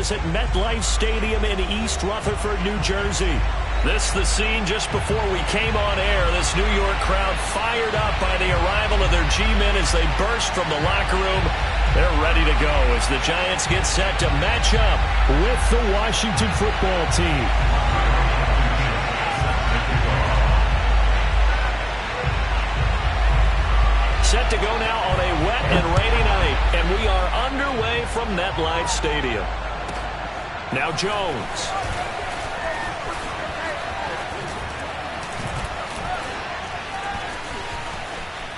is at MetLife Stadium in East Rutherford, New Jersey. This the scene just before we came on air. This New York crowd fired up by the arrival of their G-men as they burst from the locker room. They're ready to go as the Giants get set to match up with the Washington football team. Set to go now on a wet and rainy night, and we are underway from MetLife Stadium. Now Jones.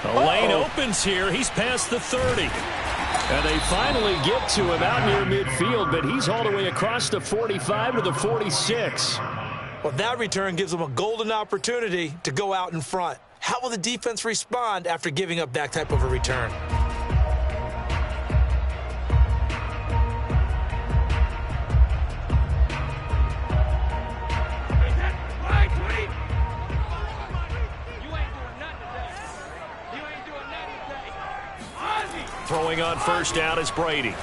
The lane opens here. He's past the 30. And they finally get to him out near midfield, but he's all the way across the 45 to the 46. Well, that return gives them a golden opportunity to go out in front. How will the defense respond after giving up that type of a return? Throwing on first down is Brady.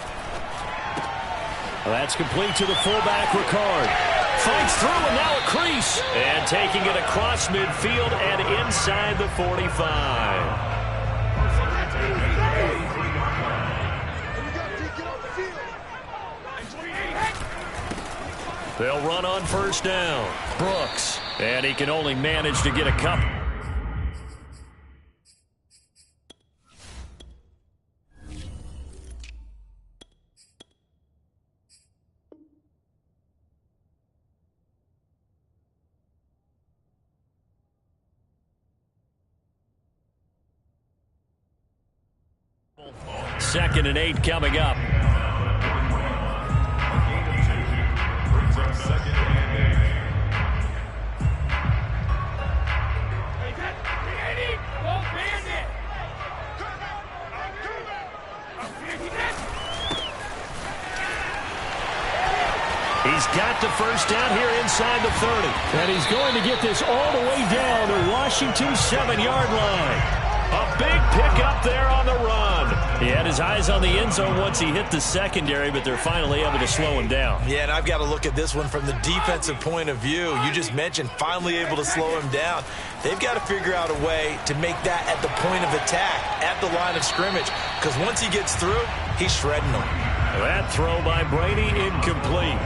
That's complete to the fullback, Ricard. Fights through and now a crease. And taking it across midfield and inside the 45. They'll run on first down. Brooks. And he can only manage to get a couple. Second and 8 coming up. He's got the first down here inside the 30. And he's going to get this all the way down to Washington's 7-yard line. A big pickup there on the run. He had his eyes on the end zone once he hit the secondary, but they're finally able to slow him down. Yeah, and I've got to look at this one from the defensive point of view. You just mentioned finally able to slow him down. They've got to figure out a way to make that at the point of attack, at the line of scrimmage, because once he gets through, he's shredding them. That throw by Brady incomplete.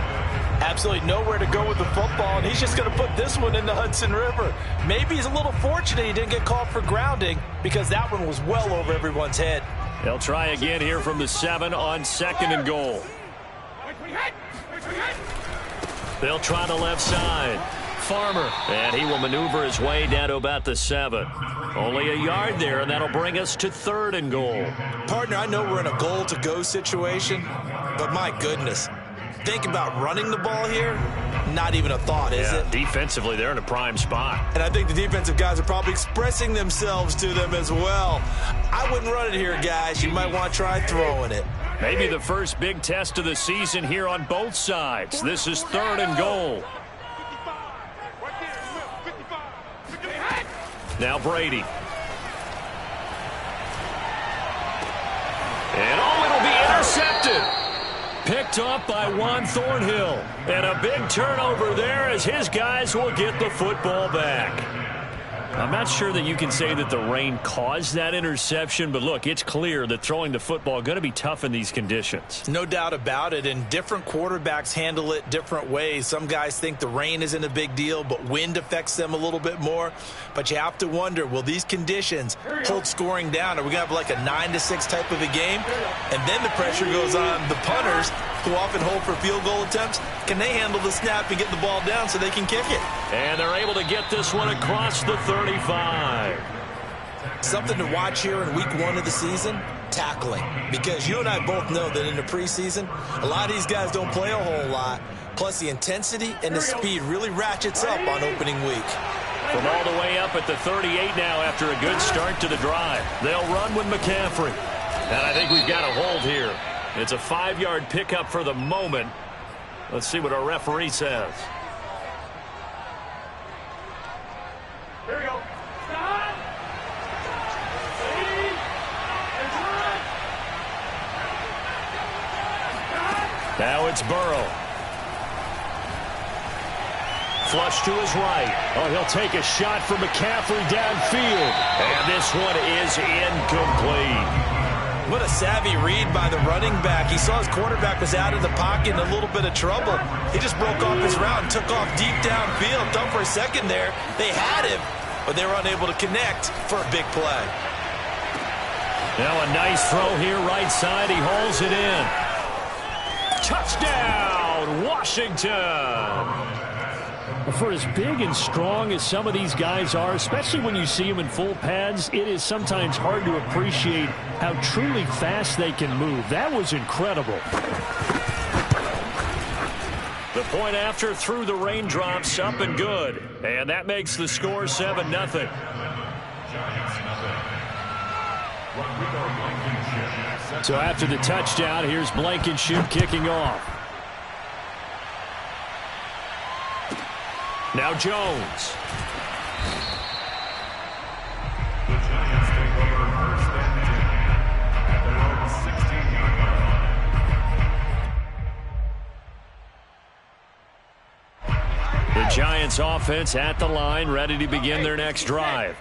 Absolutely nowhere to go with the football, and he's just going to put this one in the Hudson River. Maybe he's a little fortunate he didn't get called for grounding because that one was well over everyone's head. They'll try again here from the 7 on second and goal. They'll try the left side. Farmer, and he will maneuver his way down to about the 7. Only a yard there, and that'll bring us to third and goal. Partner, I know we're in a goal-to-go situation, but my goodness. Think about running the ball here. Not even a thought, is it? Defensively, they're in a prime spot. And I think the defensive guys are probably expressing themselves to them as well. I wouldn't run it here, guys. You might want to try throwing it. Maybe the first big test of the season here on both sides. This is third and goal. Now Brady. And it'll be intercepted. Picked off by Juan Thornhill. And a big turnover there as his guys will get the football back. I'm not sure that you can say that the rain caused that interception, but look, it's clear that throwing the football is going to be tough in these conditions. No doubt about it, and different quarterbacks handle it different ways. Some guys think the rain isn't a big deal, but wind affects them a little bit more. But you have to wonder, will these conditions hold scoring down? Are we going to have like a 9-6 type of a game? And then the pressure goes on the punters, who often hold for field goal attempts. Can they handle the snap and get the ball down so they can kick it? And they're able to get this one across the 35. Something to watch here in week 1 of the season, tackling. Because you and I both know that in the preseason, a lot of these guys don't play a whole lot. Plus the intensity and the speed really ratchets up on opening week. From all the way up at the 38 now after a good start to the drive. They'll run with McCaffrey. And I think we've got a hold here. It's a 5-yard pickup for the moment. Let's see what our referee says. Here we go. Stop. Now it's Burrow. Flush to his right. Oh, he'll take a shot from McCaffrey downfield. And this one is incomplete. What a savvy read by the running back. He saw his quarterback was out of the pocket in a little bit of trouble. He just broke off his route and took off deep downfield. Thought for a second there they had him, but they were unable to connect for a big play. Now a nice throw here right side. He hauls it in. Touchdown, Washington. For as big and strong as some of these guys are, especially when you see them in full pads, it is sometimes hard to appreciate how truly fast they can move. That was incredible. The point after through the raindrops, up and good. And that makes the score 7-0. So after the touchdown, here's Blankenship kicking off. Now Jones. The Giants take over first and 10 at their own 16-yard line. The Giants offense at the line, ready to begin their next drive.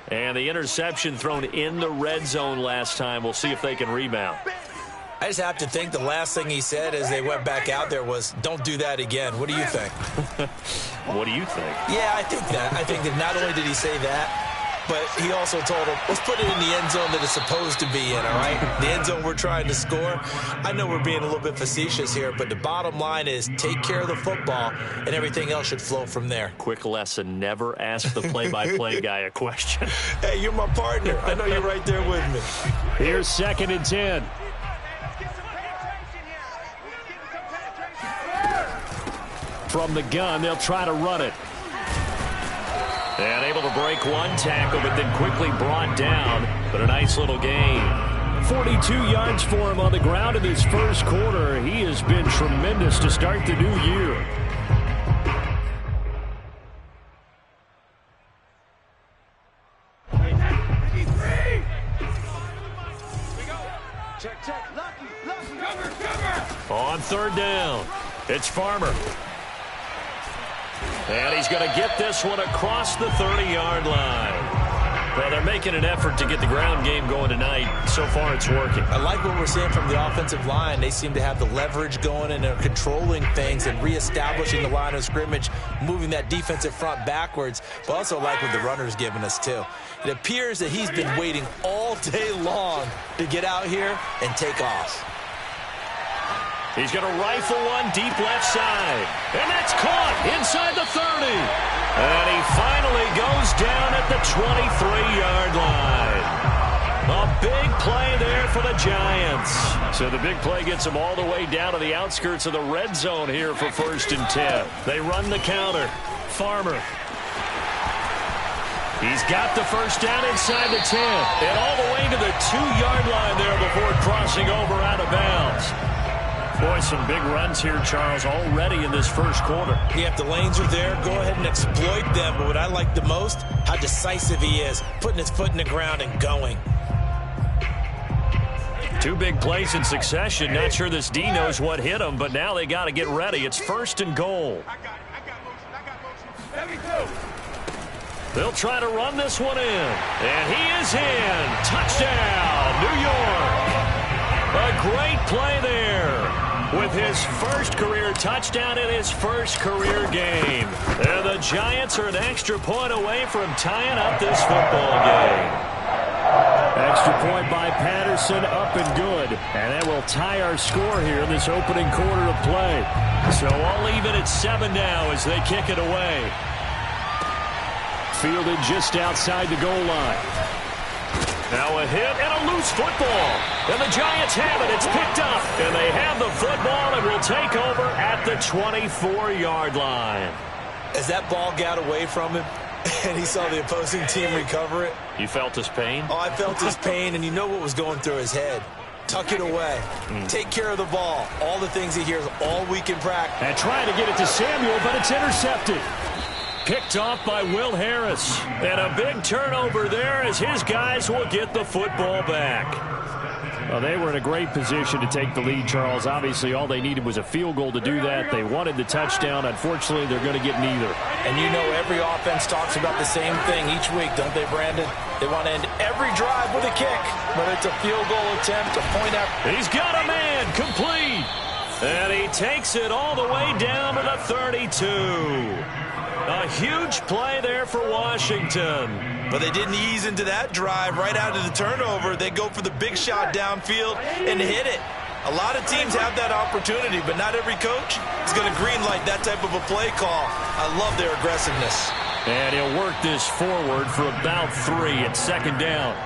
And the interception thrown in the red zone last time. We'll see if they can rebound. I just have to think the last thing he said as they went back out there was, don't do that again. What do you think? What do you think? Yeah, I think that. I think that not only did he say that, but he also told him, let's put it in the end zone that it's supposed to be in, all right? The end zone we're trying to score. I know we're being a little bit facetious here, but the bottom line is take care of the football, and everything else should flow from there. Quick lesson, never ask the play-by-play guy a question. Hey, you're my partner. I know you're right there with me. Here's 2nd and 10. From the gun, they'll try to run it. And able to break one tackle, but then quickly brought down. But a nice little gain. 42 yards for him on the ground in his first quarter. He has been tremendous to start the new year. On 3rd down, it's Farmer. And he's going to get this one across the 30-yard line. Well, they're making an effort to get the ground game going tonight. So far, it's working. I like what we're seeing from the offensive line. They seem to have the leverage going, and they're controlling things and reestablishing the line of scrimmage, moving that defensive front backwards, but also like what the runner's giving us, too. It appears that he's been waiting all day long to get out here and take off. He's going to rifle one deep left side. And that's caught inside the 30. And he finally goes down at the 23-yard line. A big play there for the Giants. So the big play gets them all the way down to the outskirts of the red zone here for 1st and 10. They run the counter. Farmer. He's got the first down inside the 10. And all the way to the 2-yard line there before crossing over out of bounds. Boy, some big runs here, Charles, already in this first quarter. Yeah, if the lanes are there, go ahead and exploit them. But what I like the most, how decisive he is, putting his foot in the ground and going. 2 big plays in succession. Not sure this D knows what hit him, but now they got to get ready. It's 1st and goal. They'll try to run this one in. And he is in. Touchdown, New York. A great play there with his first career touchdown in his first career game. And the Giants are an extra point away from tying up this football game. Extra point by Patterson, up and good. And that will tie our score here in this opening quarter of play. So all even at 7 now as they kick it away. Fielded just outside the goal line. Now a hit and a loose football. And the Giants have it. It's picked up. And they have the football and will take over at the 24-yard line. As that ball got away from him and he saw the opposing team recover it. You felt his pain? Oh, I felt his pain, and you know what was going through his head. Tuck it away. Take care of the ball. All the things he hears all week in practice. And trying to get it to Samuel, but it's intercepted. Picked off by Will Harris. And a big turnover there as his guys will get the football back. Well, they were in a great position to take the lead, Charles. Obviously, all they needed was a field goal to do that. They wanted the touchdown. Unfortunately, they're going to get neither. And you know every offense talks about the same thing each week, don't they, Brandon? They want to end every drive with a kick, whether it's a field goal attempt, a point out. He's got a man complete. And he takes it all the way down to the 32. A huge play there for Washington. But they didn't ease into that drive right out of the turnover. They go for the big shot downfield and hit it. A lot of teams have that opportunity, but not every coach is going to greenlight that type of a play call. I love their aggressiveness. And he'll work this forward for about 3 at second down.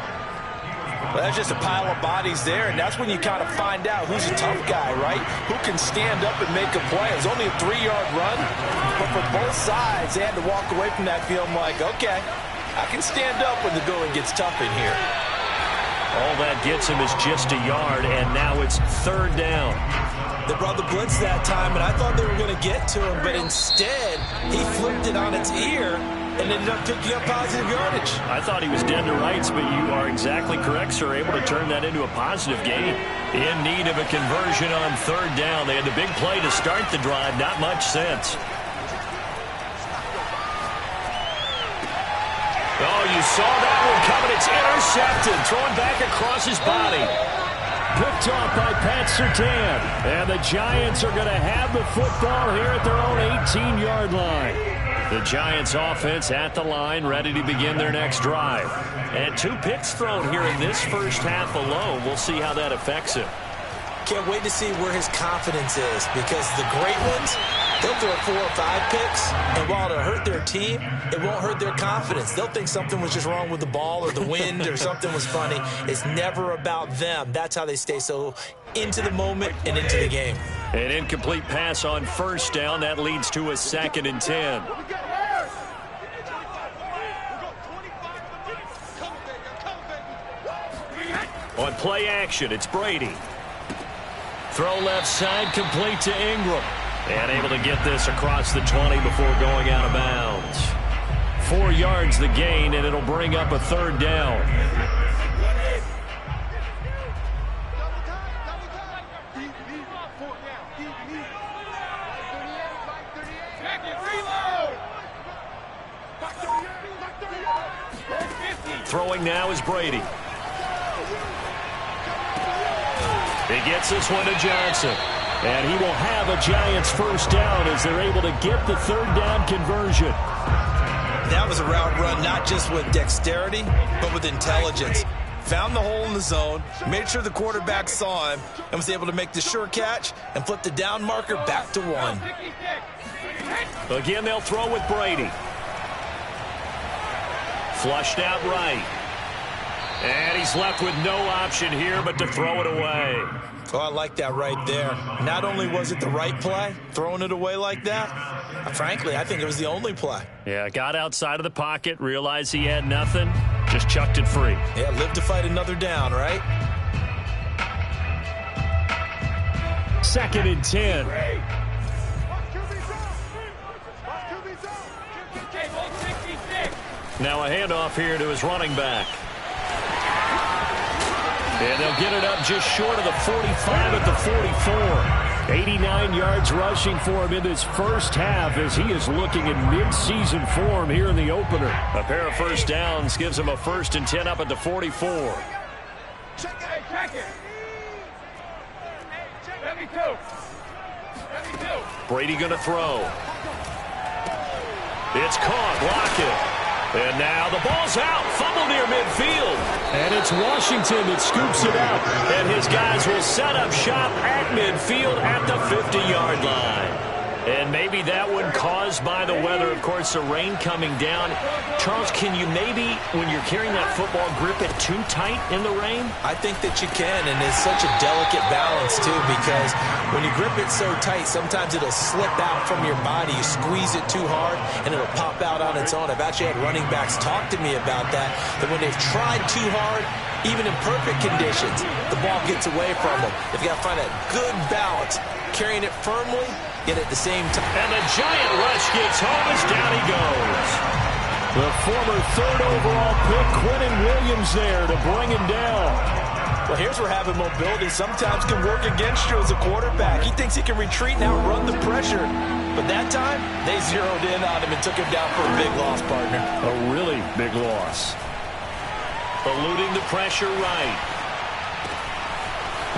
Well, that's just a pile of bodies there, and that's when you kind of find out who's a tough guy, right? Who can stand up and make a play. It was only a 3-yard run, but for both sides, they had to walk away from that field like, okay, I can stand up when the going gets tough in here. All that gets him is just a yard, and now it's third down. They brought the blitz that time, and I thought they were going to get to him, but instead, he flipped it on its ear and ended up picking up positive yardage. I thought he was dead to rights, but you are exactly correct, sir. Able to turn that into a positive gain. In need of a conversion on third down. They had the big play to start the drive. Not much sense. Oh, you saw that one coming. It's intercepted. Thrown back across his body. Picked off by Pat Surtain. And the Giants are going to have the football here at their own 18-yard line. The Giants offense at the line, ready to begin their next drive. And 2 picks thrown here in this first half alone. We'll see how that affects him. Can't wait to see where his confidence is, because the great ones, they'll throw 4 or 5 picks, and while it'll hurt their team, it won't hurt their confidence. They'll think something was just wrong with the ball or the wind or something was funny. It's never about them. That's how they stay so into the moment and into the game. An incomplete pass on first down. That leads to a 2nd and 10. On play action, it's Brady. Throw left side, complete to Ingram. And able to get this across the 20 before going out of bounds. 4 yards the gain, and it'll bring up a third down. Throwing now is Brady. He gets this one to Johnson. And he will have a Giants first down as they're able to get the third down conversion. That was a route run not just with dexterity, but with intelligence. Found the hole in the zone, made sure the quarterback saw him, and was able to make the sure catch and flip the down marker back to 1. Again, they'll throw with Brady. Flushed out right. And he's left with no option here but to throw it away. Oh, I like that right there. Not only was it the right play, throwing it away like that, frankly, I think it was the only play. Yeah, got outside of the pocket, realized he had nothing, just chucked it free. Yeah, live to fight another down, right? 2nd and 10. Now a handoff here to his running back. And they'll get it up just short of the 45 at the 44. 89 yards rushing for him in this first half as he is looking in mid-season form here in the opener. A pair of first downs gives him a 1st and 10 up at the 44. Brady going to throw. It's caught. Block it. And now the ball's out. Fumble near midfield. And it's Washington that scoops it up. And his guys will set up shop at midfield at the 50-yard line. And maybe that one caused by the weather. Of course, the rain coming down. Charles, can you maybe, when you're carrying that football, grip it too tight in the rain? I think that you can, and it's such a delicate balance, too, because when you grip it so tight, sometimes it'll slip out from your body. You squeeze it too hard, and it'll pop out on its own. I've actually had running backs talk to me about that when they've tried too hard, even in perfect conditions, the ball gets away from them. They've got to find a good balance, carrying it firmly, yet at the same time. And the giant rush gets home as down he goes. The former 3rd overall pick, Quentin Williams there to bring him down. Well, here's where having mobility sometimes can work against you as a quarterback. He thinks he can retreat and outrun the pressure. But that time, they zeroed in on him and took him down for a big loss, partner. A really big loss. Eluding the pressure right.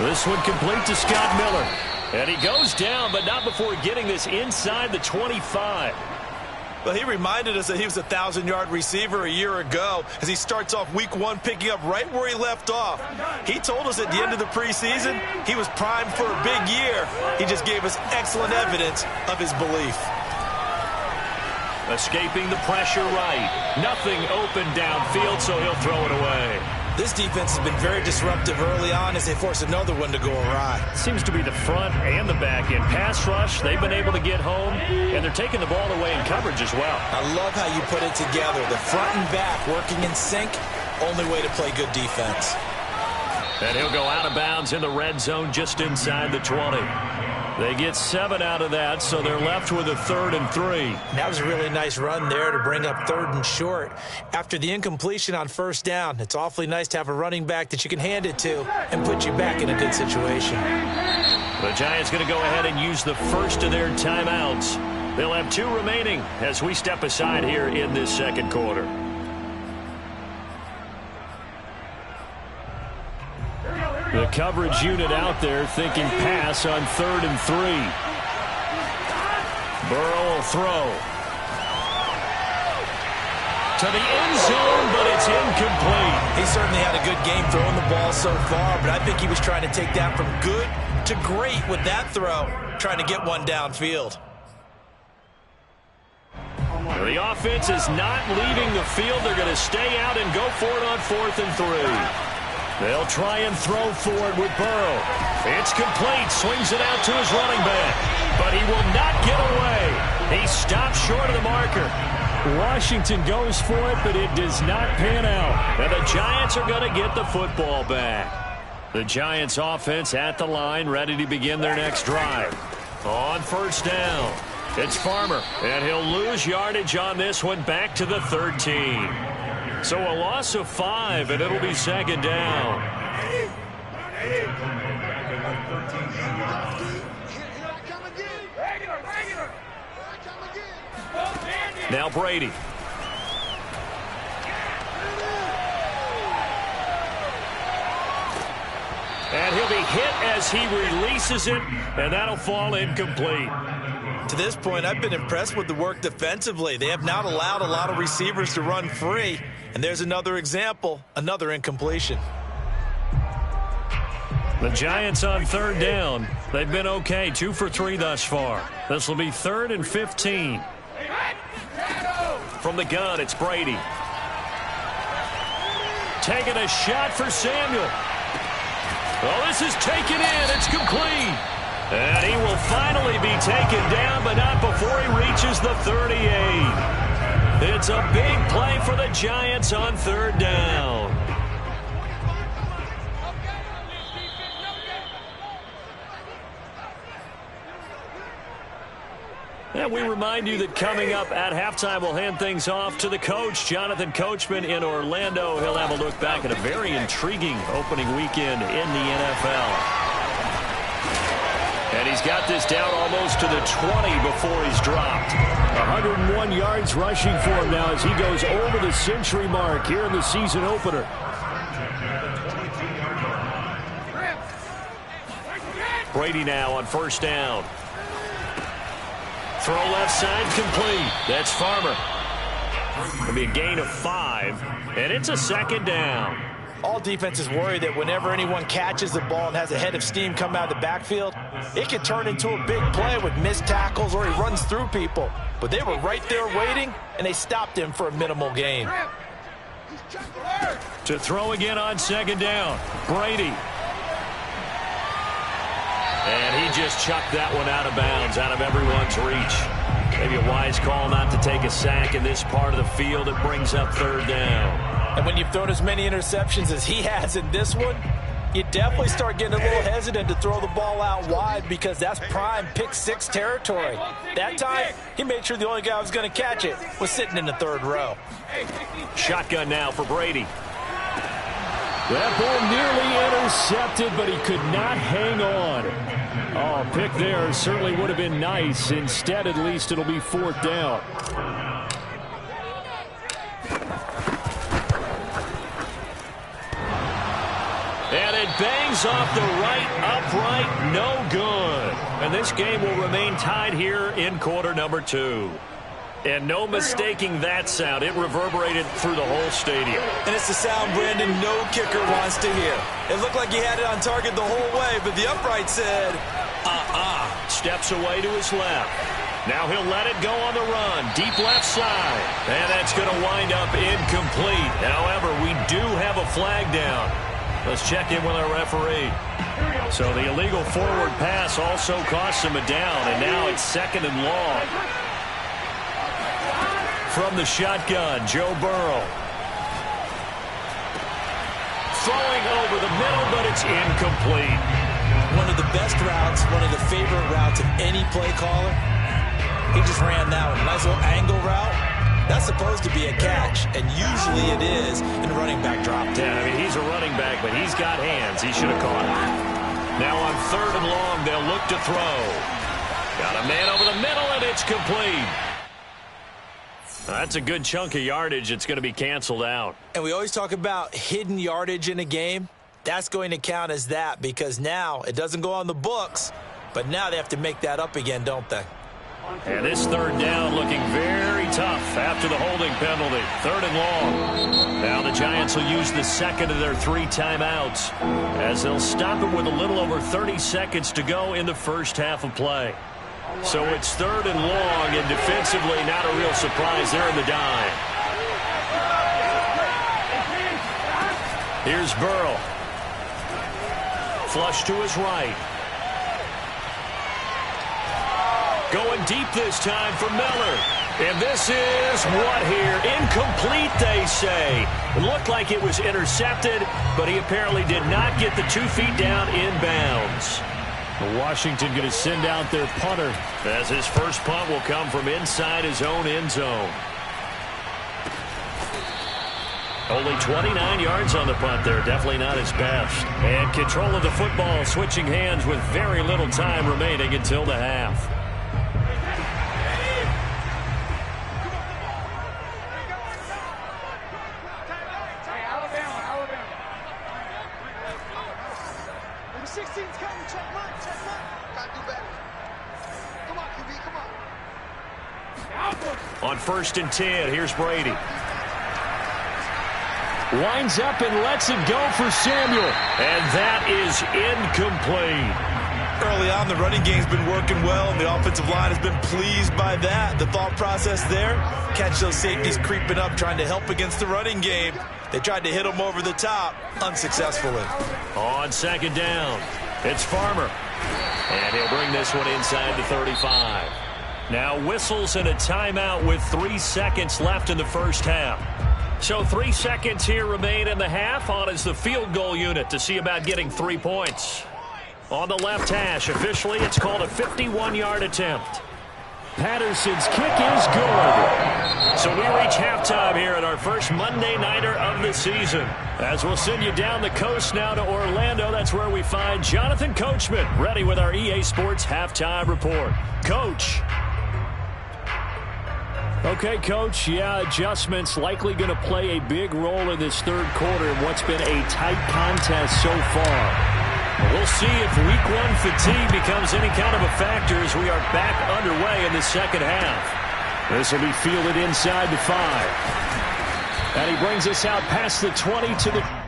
This one complete to Scott Miller. And he goes down, but not before getting this inside the 25. Well, he reminded us that he was a 1,000-yard receiver a year ago as he starts off week 1 picking up right where he left off. He told us at the end of the preseason he was primed for a big year. He just gave us excellent evidence of his belief. Escaping the pressure right. Nothing open downfield, so he'll throw it away. This defense has been very disruptive early on as they force another one to go awry. Seems to be the front and the back end. Pass rush, they've been able to get home, and they're taking the ball away in coverage as well. I love how you put it together. The front and back working in sync, only way to play good defense. And he'll go out of bounds in the red zone just inside the 20. They get 7 out of that, so they're left with a 3rd and 3. That was a really nice run there to bring up 3rd and short. After the incompletion on 1st down, it's awfully nice to have a running back that you can hand it to and put you back in a good situation. The Giants going to go ahead and use the first of their timeouts. They'll have 2 remaining as we step aside here in this second quarter. The coverage unit out there thinking pass on 3rd and 3. Burrow will throw. To the end zone, but it's incomplete. He certainly had a good game throwing the ball so far, but I think he was trying to take that from good to great with that throw, trying to get one downfield. The offense is not leaving the field. They're going to stay out and go for it on 4th and 3. They'll try and throw for it with Burrow. It's complete. Swings it out to his running back. But he will not get away. He stops short of the marker. Washington goes for it, but it does not pan out. And the Giants are going to get the football back. The Giants offense at the line, ready to begin their next drive. On 1st down, it's Farmer. And he'll lose yardage on this one back to the 13. So a loss of 5, and it'll be 2nd down. Now Brady. And he'll be hit as he releases it, and that'll fall incomplete. To this point, I've been impressed with the work defensively. They have not allowed a lot of receivers to run free. And there's another example, another incompletion. The Giants on 3rd down. They've been okay, 2 for 3 thus far. This will be 3rd and 15. From the gun, it's Brady. Taking a shot for Samuel. Oh, this is taken in. It's complete. And he will finally be taken down, but not before he reaches the 38. It's a big play for the Giants on 3rd down. And we remind you that coming up at halftime, we'll hand things off to the coach, Jonathan Coachman in Orlando. He'll have a look back at a very intriguing opening weekend in the NFL. And he's got this down almost to the 20 before he's dropped. 101 yards rushing for him now as he goes over the century mark here in the season opener. Brady now on 1st down. Throw left side complete. That's Farmer. It'll be a gain of 5, and it's a 2nd down. All defenses worry that whenever anyone catches the ball and has a head of steam come out of the backfield, it can turn into a big play with missed tackles or he runs through people. But they were right there waiting, and they stopped him for a minimal gain. To throw again on 2nd down, Brady. And he just chucked that one out of bounds, out of everyone's reach. Maybe a wise call not to take a sack in this part of the field. It brings up 3rd down. And when you've thrown as many interceptions as he has in this one, you definitely start getting a little hesitant to throw the ball out wide because that's prime pick 6 territory. That time, he made sure the only guy who was going to catch it was sitting in the 3rd row. Shotgun now for Brady. That ball nearly intercepted, but he could not hang on. Oh, pick there certainly would have been nice. Instead, at least it'll be fourth down. And it bangs off the right upright, no good. And this game will remain tied here in quarter number 2. And no mistaking that sound. It reverberated through the whole stadium. And it's the sound, Brandon, no kicker wants to hear. It looked like he had it on target the whole way, but the upright said, Steps away to his left. Now he'll let it go on the run. Deep left side. And that's going to wind up incomplete. However, we do have a flag down. Let's check in with our referee. So the illegal forward pass also costs him a down, and now it's 2nd and long. From the shotgun, Joe Burrow. Throwing over the middle, but it's incomplete. One of the best routes, one of the favorite routes of any play caller. He just ran that one. Nice little angle route. That's supposed to be a catch, and usually it is in running back drop. Yeah, I mean, he's a running back, but he's got hands. He should have caught it. Now on 3rd and long, they'll look to throw. Got a man over the middle, and it's complete. That's a good chunk of yardage. It's going to be canceled out. And we always talk about hidden yardage in a game. That's going to count as that because now it doesn't go on the books, but now they have to make that up again, don't they? And this 3rd down looking very tough after the holding penalty. 3rd and long. Now the Giants will use the 2nd of their 3 timeouts as they'll stop it with a little over 30 seconds to go in the first half of play. So it's 3rd and long, and defensively not a real surprise there in the dime. Here's Burrow. Flush to his right. Going deep this time for Miller. And this is what here? Incomplete, they say. It looked like it was intercepted, but he apparently did not get the 2 feet down inbounds. Washington going to send out their punter as his first punt will come from inside his own end zone. Only 29 yards on the punt there. Definitely not his best. And control of the football switching hands with very little time remaining until the half. On 1st and 10, here's Brady. Winds up and lets it go for Samuel. And that is incomplete. Early on, the running game's been working well, and the offensive line has been pleased by that. The thought process there, catch those safeties creeping up, trying to help against the running game. They tried to hit them over the top, unsuccessfully. On 2nd down, it's Farmer. And he'll bring this one inside the 35. Now whistles and a timeout with 3 seconds left in the first half. So 3 seconds here remain in the half. On is the field goal unit to see about getting 3 points. On the left hash, officially it's called a 51-yard attempt. Patterson's kick is good. So we reach halftime here at our first Monday Nighter of the season. As we'll send you down the coast now to Orlando, that's where we find Jonathan Coachman ready with our EA Sports Halftime Report. Coach. Okay, Coach, adjustments likely going to play a big role in this 3rd quarter in what's been a tight contest so far. We'll see if week 1 fatigue becomes any kind of a factor as we are back underway in the 2nd half. This will be fielded inside the 5. And he brings us out past the 20 to the...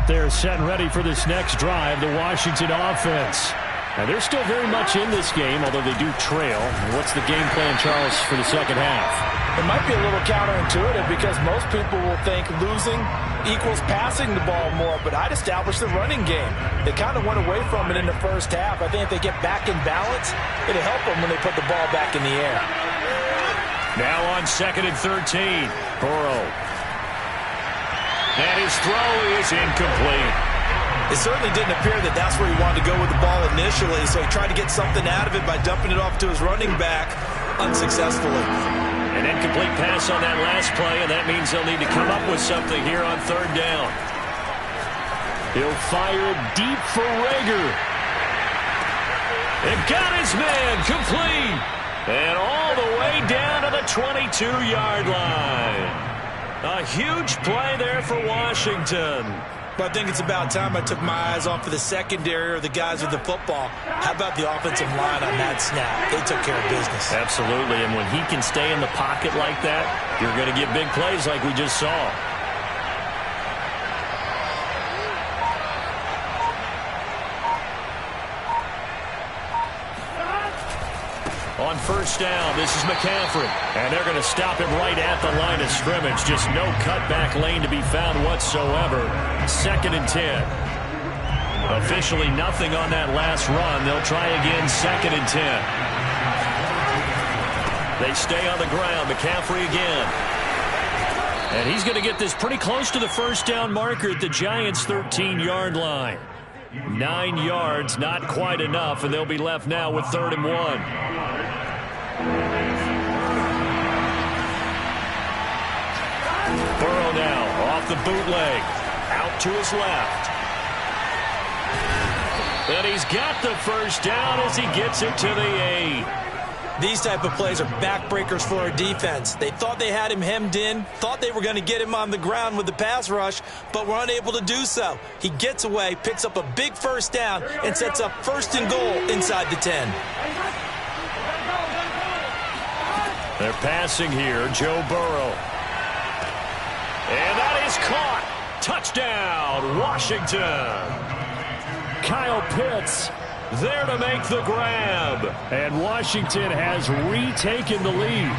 out there setting ready for this next drive, the Washington offense. Now, they're still very much in this game, although they do trail. What's the game plan, Charles, for the second half? It might be a little counterintuitive because most people will think losing equals passing the ball more, but I'd establish the running game. They kind of went away from it in the first half. I think if they get back in balance, it'll help them when they put the ball back in the air. Now on 2nd and 13, Burrow. And his throw is incomplete. It certainly didn't appear that that's where he wanted to go with the ball initially, so he tried to get something out of it by dumping it off to his running back unsuccessfully. An incomplete pass on that last play, and that means they'll need to come up with something here on 3rd down. He'll fire deep for Rager. It got his man complete. And all the way down to the 22-yard line. A huge play there for Washington. But I think it's about time I took my eyes off of the secondary or the guys with the football. How about the offensive line on that snap? They took care of business. Absolutely, and when he can stay in the pocket like that, you're going to get big plays like we just saw. On 1st down, this is McCaffrey. And they're going to stop him right at the line of scrimmage. Just no cutback lane to be found whatsoever. 2nd and 10. Officially nothing on that last run. They'll try again 2nd and 10. They stay on the ground. McCaffrey again. And he's going to get this pretty close to the 1st down marker at the Giants' 13-yard line. 9 yards, not quite enough, and they'll be left now with 3rd and 1. Burrow now off the bootleg, out to his left. And he's got the 1st down as he gets it to the 8. These type of plays are backbreakers for a defense. They thought they had him hemmed in, thought they were going to get him on the ground with the pass rush, but were unable to do so. He gets away, picks up a big 1st down, and sets up 1st and goal inside the 10. They're passing here, Joe Burrow. And that is caught. Touchdown, Washington. Kyle Pitts there to make the grab. And Washington has retaken the lead.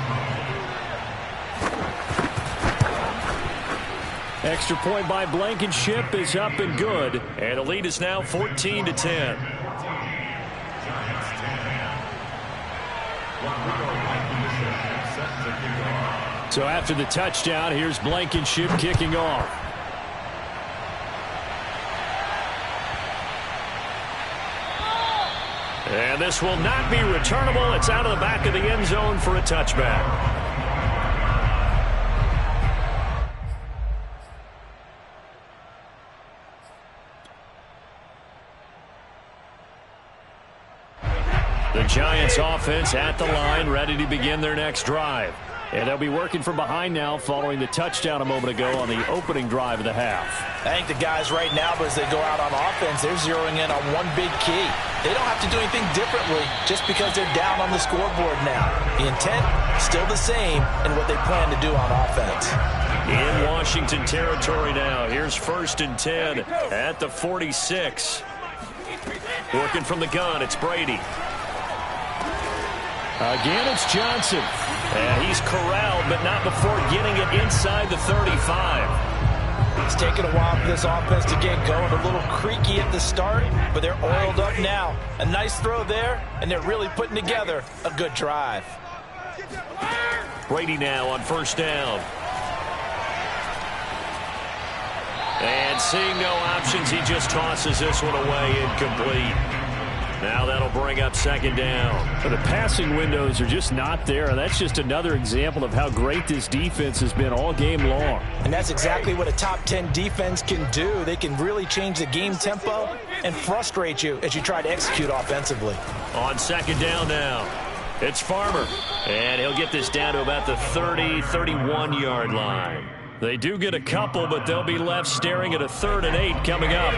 Extra point by Blankenship is up and good. And the lead is now 14-10. So after the touchdown, here's Blankenship kicking off. And this will not be returnable. It's out of the back of the end zone for a touchback. The Giants offense at the line, ready to begin their next drive. And they'll be working from behind now following the touchdown a moment ago on the opening drive of the half. I think the guys right now, as they go out on offense, they're zeroing in on one big key. They don't have to do anything differently just because they're down on the scoreboard now. The intent, still the same in what they plan to do on offense. In Washington territory now. Here's 1st and 10 at the 46. Working from the gun, it's Brady. Again, it's Johnson. And he's corralled, but not before getting it inside the 35. It's taken a while for this offense to get going. A little creaky at the start, but they're oiled up now. A nice throw there, and they're really putting together a good drive. Brady now on 1st down. And seeing no options, he just tosses this one away, incomplete. Now that'll bring up 2nd down. But the passing windows are just not there, and that's just another example of how great this defense has been all game long. And that's exactly what a top 10 defense can do. They can really change the game tempo and frustrate you as you try to execute offensively. On 2nd down now, it's Farmer. And he'll get this down to about the 30, 31-yard line. They do get a couple, but they'll be left staring at a 3rd and 8 coming up.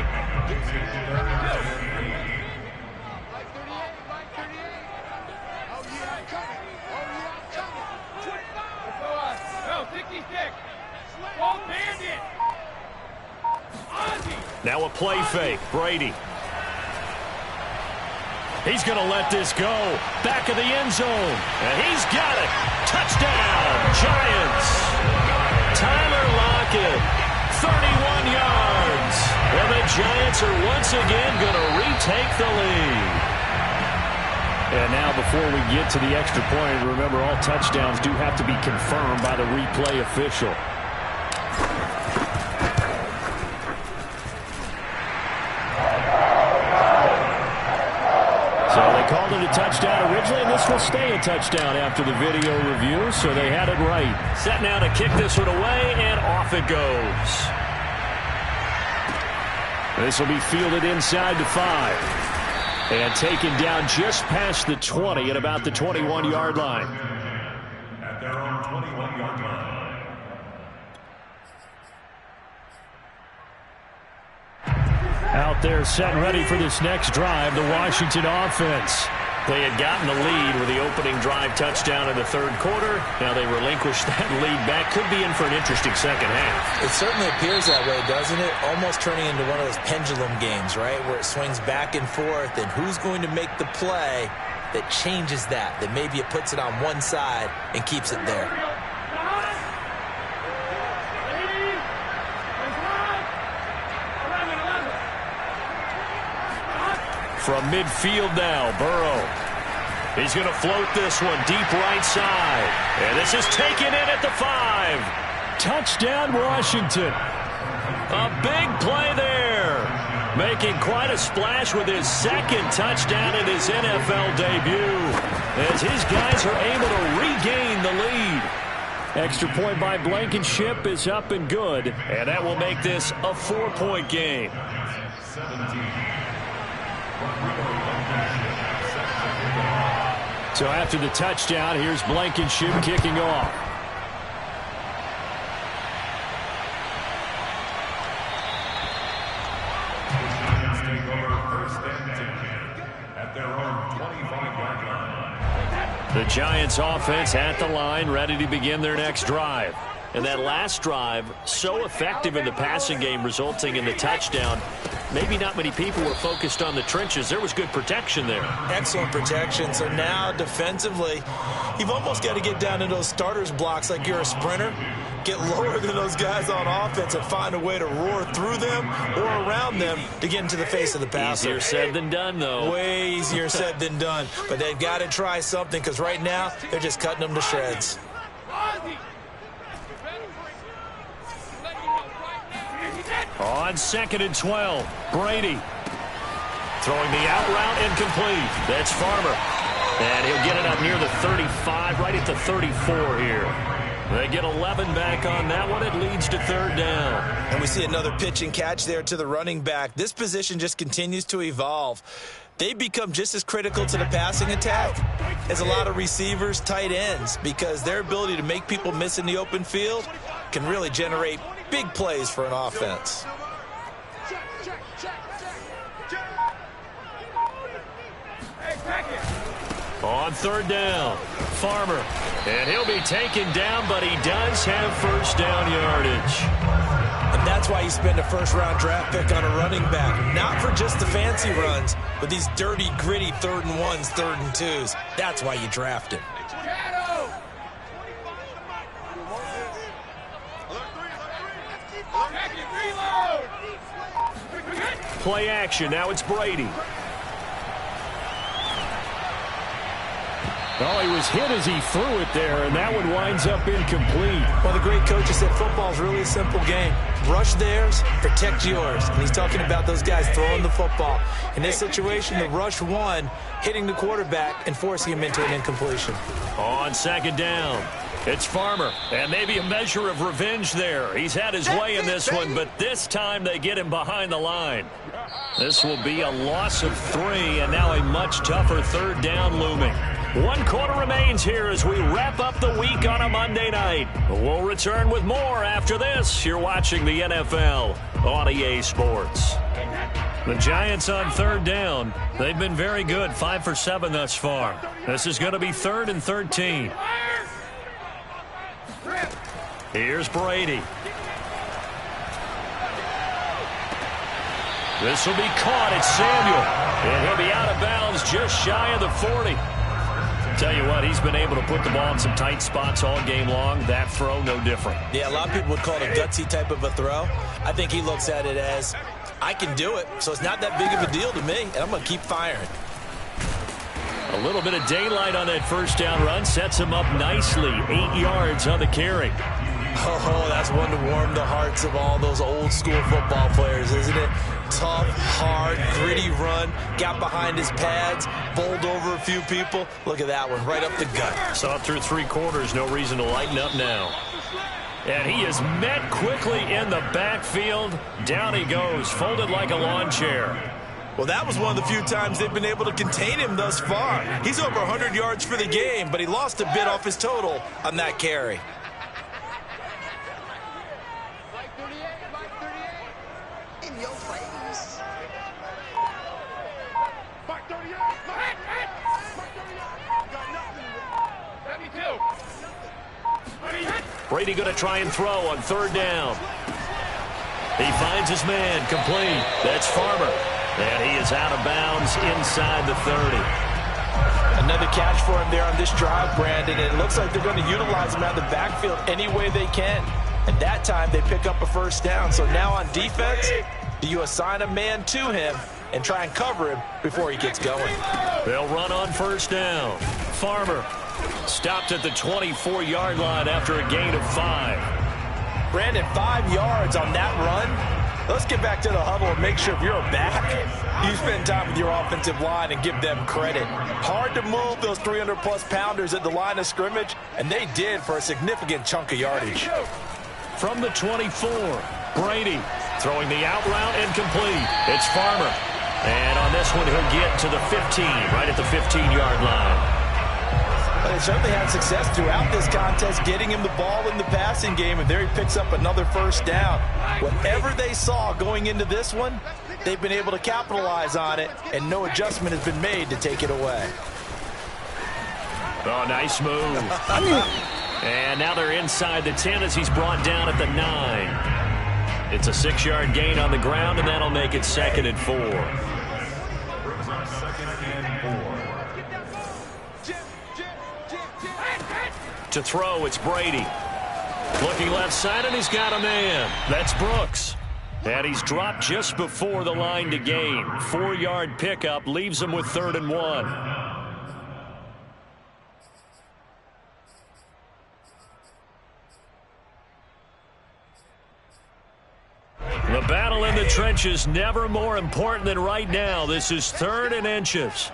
Now a play fake. Brady. He's going to let this go. Back of the end zone. And he's got it. Touchdown, Giants. Tyler Lockett, 31 yards. And the Giants are once again going to retake the lead. And now before we get to the extra point, remember all touchdowns do have to be confirmed by the replay official. So they called it a touchdown originally, and this will stay a touchdown after the video review, so they had it right. Set now to kick this one away, and off it goes. This will be fielded inside the 5. And taken down just past the 20 at about the 21-yard line. At their own 21-yard line. Out there set and ready for this next drive, the Washington offense. They had gotten the lead with the opening drive touchdown in the third quarter. Now they relinquished that lead back. Could be in for an interesting second half. It certainly appears that way, doesn't it? Almost turning into one of those pendulum games, right? Where it swings back and forth, and who's going to make the play that changes that maybe it puts it on one side and keeps it there. From midfield now, Burrow. He's going to float this one deep right side. And this is taken in at the 5. Touchdown, Washington. A big play there. Making quite a splash with his second touchdown in his NFL debut. As his guys are able to regain the lead. Extra point by Blankenship is up and good. And that will make this a 4-point game. 17. So after the touchdown, here's Blankenship kicking off. The Giants take over first and 10 at their own 25-yard line. The Giants offense at the line, ready to begin their next drive. And that last drive, so effective in the passing game, resulting in the touchdown. Maybe not many people were focused on the trenches. There was good protection there. Excellent protection. So now defensively, you've almost got to get down into those starters blocks like you're a sprinter. Get lower than those guys on offense and find a way to roar through them or around them to get into the face of the passer. Easier said than done, though. Way easier said than done. But they've got to try something because right now they're just cutting them to shreds. On 2nd and 12, Brady. Throwing the out route incomplete. That's Farmer. And he'll get it up near the 35, right at the 34 here. They get 11 back on that one. It leads to 3rd down. And we see another pitch and catch there to the running back. This position just continues to evolve. They become just as critical to the passing attack as a lot of receivers, tight ends, because their ability to make people miss in the open field can really generate big plays for an offense. On 3rd down, Farmer. And he'll be taken down, but he does have first down yardage. And that's why you spend a first-round draft pick on a running back. Not for just the fancy runs, but these dirty, gritty 3rd and 1s, 3rd and 2s. That's why you draft him. Play action. Now it's Brady. Oh, he was hit as he threw it there, and that one winds up incomplete. Well, the great coaches said football is really a simple game. Rush theirs, protect yours. And he's talking about those guys throwing the football. In this situation, the rush one, hitting the quarterback and forcing him into an incompletion. On 2nd down, it's Farmer. And maybe a measure of revenge there. He's had his way in this one, but this time they get him behind the line. This will be a loss of 3, and now a much tougher 3rd down looming. 1 quarter remains here as we wrap up the week on a Monday night. We'll return with more after this. You're watching the NFL on EA Sports. The Giants on 3rd down. They've been very good, 5 for 7 thus far. This is going to be 3rd and 13. Here's Brady. This will be caught. It's Samuel. And he'll be out of bounds just shy of the 40. Tell you what, he's been able to put the ball in some tight spots all game long. That throw, no different. Yeah, a lot of people would call it a gutsy type of a throw. I think he looks at it as, I can do it, so it's not that big of a deal to me, and I'm going to keep firing. A little bit of daylight on that first down run sets him up nicely. 8 yards on the carry. Oh, that's one to warm the hearts of all those old school football players, isn't it? Tough, hard, gritty run. Got behind his pads, bowled over a few people. Look at that one, right up the gut. Saw it through 3 quarters. No reason to lighten up now. And he is met quickly in the backfield. Down he goes, folded like a lawn chair. Well, that was one of the few times they've been able to contain him thus far. He's over 100 yards for the game, but he lost a bit off his total on that carry. Brady going to try and throw on 3rd down. He finds his man, complete. That's Farmer. And he is out of bounds inside the 30. Another catch for him there on this drive, Brandon. And it looks like they're going to utilize him out of the backfield any way they can. And that time they pick up a 1st down. So now on defense, do you assign a man to him and try and cover him before he gets going? They'll run on 1st down. Farmer stopped at the 24-yard line after a gain of 5. Brandon, 5 yards on that run. Let's get back to the huddle and make sure if you're a back, you spend time with your offensive line and give them credit. Hard to move those 300-plus pounders at the line of scrimmage, and they did for a significant chunk of yardage. From the 24, Brady throwing the out route and complete. It's Farmer. And on this one, he'll get to the 15, right at the 15-yard line. But they certainly had success throughout this contest, getting him the ball in the passing game, and there he picks up another 1st down. Whatever they saw going into this one, they've been able to capitalize on it, and no adjustment has been made to take it away. Oh, nice move. And now they're inside the 10 as he's brought down at the 9. It's a 6-yard gain on the ground, and that'll make it 2nd and 4. To throw, it's Brady. Looking left side, and he's got a man. That's Brooks. And he's dropped just before the line to gain. 4-yard pickup leaves him with 3rd and 1. The battle in the trenches never more important than right now. This is 3rd and inches.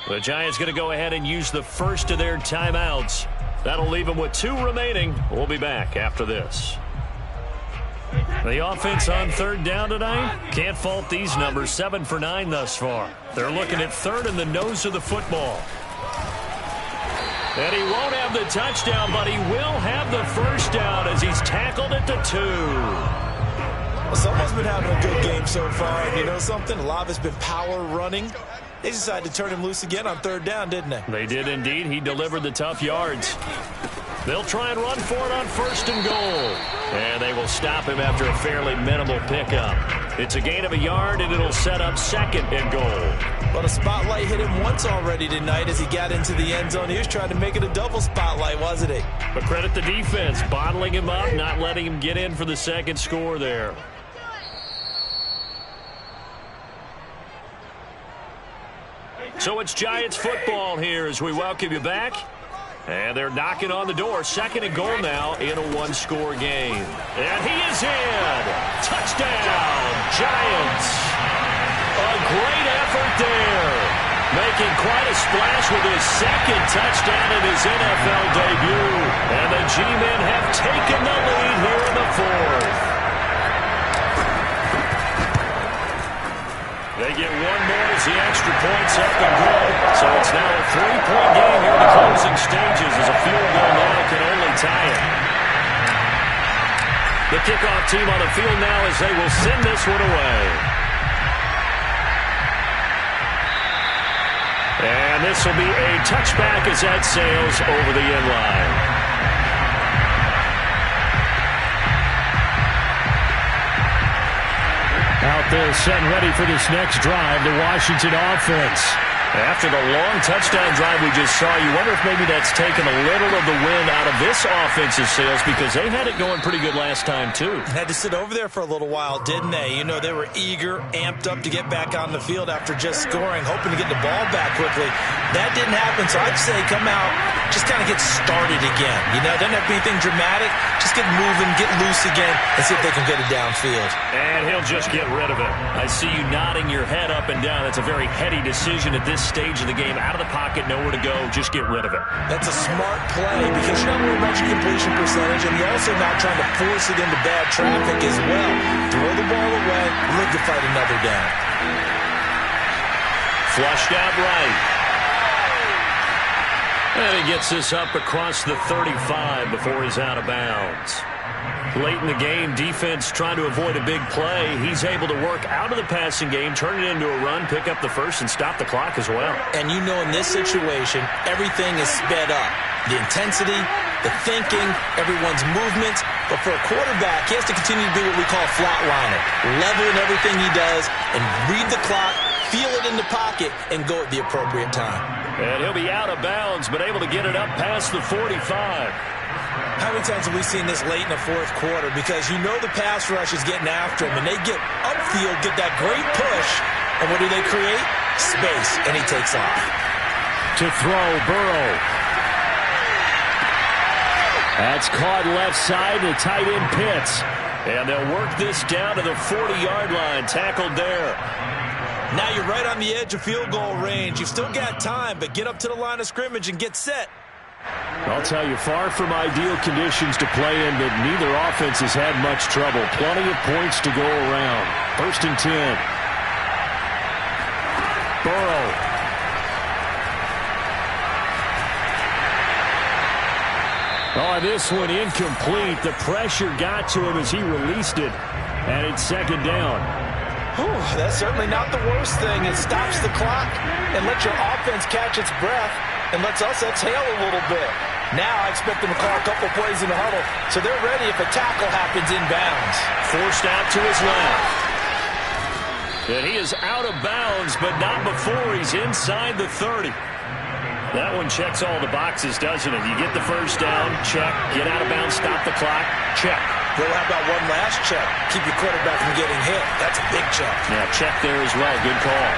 The Giants going to go ahead and use the first of their timeouts. That'll leave them with 2 remaining. We'll be back after this. The offense on 3rd down tonight. Can't fault these numbers. 7 for 9 thus far. They're looking at 3rd in the nose of the football. And he won't have the touchdown, but he will have the 1st down as he's tackled at the 2. Well, someone's been having a good game so far. And you know something? A lot of it's been power running. They decided to turn him loose again on 3rd down, didn't they? They did indeed. He delivered the tough yards. They'll try and run for it on 1st and goal. And they will stop him after a fairly minimal pickup. It's a gain of a yard, and it'll set up 2nd and goal. But a spotlight hit him once already tonight as he got into the end zone. He was trying to make it a double spotlight, wasn't he? But credit the defense, bottling him up, not letting him get in for the 2nd score there. So it's Giants football here as we welcome you back. And they're knocking on the door. 2nd and goal now in a 1-score game. And he is in. Touchdown, Giants. A great effort there. Making quite a splash with his 2nd touchdown in his NFL debut. And the G-men have taken the lead here in the 4th. They get 1 more as the extra point's up and good. So it's now a 3-point game here in the closing stages as a field goal now can only tie it. The kickoff team on the field now as they will send this one away. And this will be a touchback as that sails over the end line. Out there set and ready for this next drive, the Washington offense. After the long touchdown drive we just saw, you wonder if maybe that's taken a little of the wind out of this offense's sails because they had it going pretty good last time, too. Had to sit over there for a little while, didn't they? You know, they were eager, amped up to get back on the field after just scoring, hoping to get the ball back quickly. That didn't happen, so I'd say come out, just kind of get started again. You know, doesn't have to be anything dramatic. Just get moving, get loose again, and see if they can get it downfield. And he'll just get rid of it. I see you nodding your head up and down. That's a very heady decision at this stage of the game. Out of the pocket, nowhere to go. Just get rid of it. That's a smart play because you're not worried about your completion percentage, and you're also not trying to force it into bad traffic as well. Throw the ball away, live to fight another down. Flushed out right. And he gets this up across the 35 before he's out of bounds. Late in the game, defense trying to avoid a big play. He's able to work out of the passing game, turn it into a run, pick up the first, and stop the clock as well. And you know in this situation, everything is sped up. The intensity, the thinking, everyone's movements. But for a quarterback, he has to continue to do what we call a flatliner. Level in everything he does and read the clock, feel it in the pocket, and go at the appropriate time. And he'll be out of bounds, but able to get it up past the 45. How many times have we seen this late in the fourth quarter? Because you know the pass rush is getting after him, and they get upfield, get that great push, and what do they create? Space, and he takes off. To throw, Burrow. That's caught left side, the tight end Pitts. And they'll work this down to the 40-yard line, tackled there. Now you're right on the edge of field goal range. You've still got time, but get up to the line of scrimmage and get set. I'll tell you, far from ideal conditions to play in, but neither offense has had much trouble. Plenty of points to go around. 1st and 10. Burrow. Oh, this one incomplete. The pressure got to him as he released it, and it's 2nd down. Whew, that's certainly not the worst thing. It stops the clock and lets your offense catch its breath and lets us exhale a little bit. Now I expect them to call a couple plays in the huddle, so they're ready if a tackle happens inbounds. Forced out to his left. And he is out of bounds, but not before he's inside the 30. That one checks all the boxes, doesn't it? You get the first down, check. Get out of bounds, stop the clock, check. Well, how about one last check? Keep your quarterback from getting hit. That's a big check. Yeah, check there as well. Good call.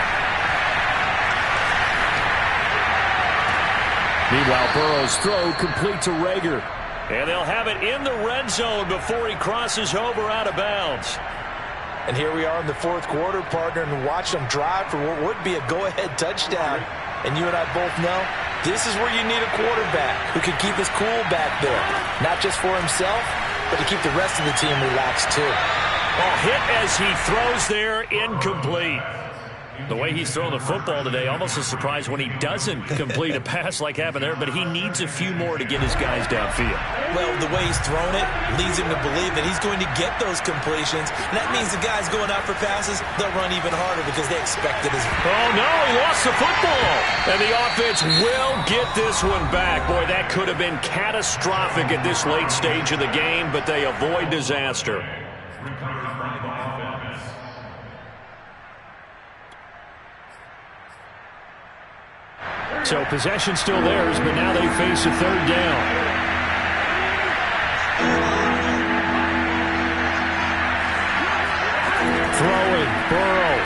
Meanwhile, Burrow's throw complete to Reagor. And they'll have it in the red zone before he crosses over out of bounds. And here we are in the fourth quarter, partner, and watch them drive for what would be a go-ahead touchdown. And you and I both know this is where you need a quarterback who can keep his cool back there. Not just for himself, but to keep the rest of the team relaxed too. Well, hit as he throws there, incomplete. The way he's throwing the football today, almost a surprise when he doesn't complete a pass like happened there, but he needs a few more to get his guys downfield. Well, the way he's thrown it leads him to believe that he's going to get those completions. And that means the guys going out for passes, they'll run even harder because they expect it as well. Oh, no, he lost the football. And the offense will get this one back. Boy, that could have been catastrophic at this late stage of the game, but they avoid disaster. So possession still theirs, but now they face a 3rd down. Throwing, Burrow.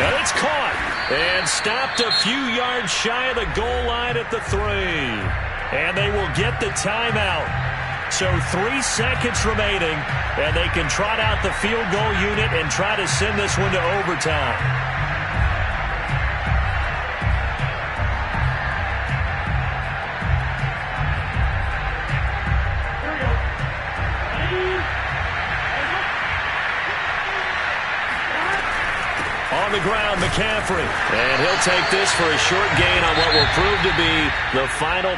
And it's caught and stopped a few yards shy of the goal line at the 3. And they will get the timeout. So 3 seconds remaining, and they can trot out the field goal unit and try to send this one to overtime. On the ground, McCaffrey. And he'll take this for a short gain on what will prove to be the final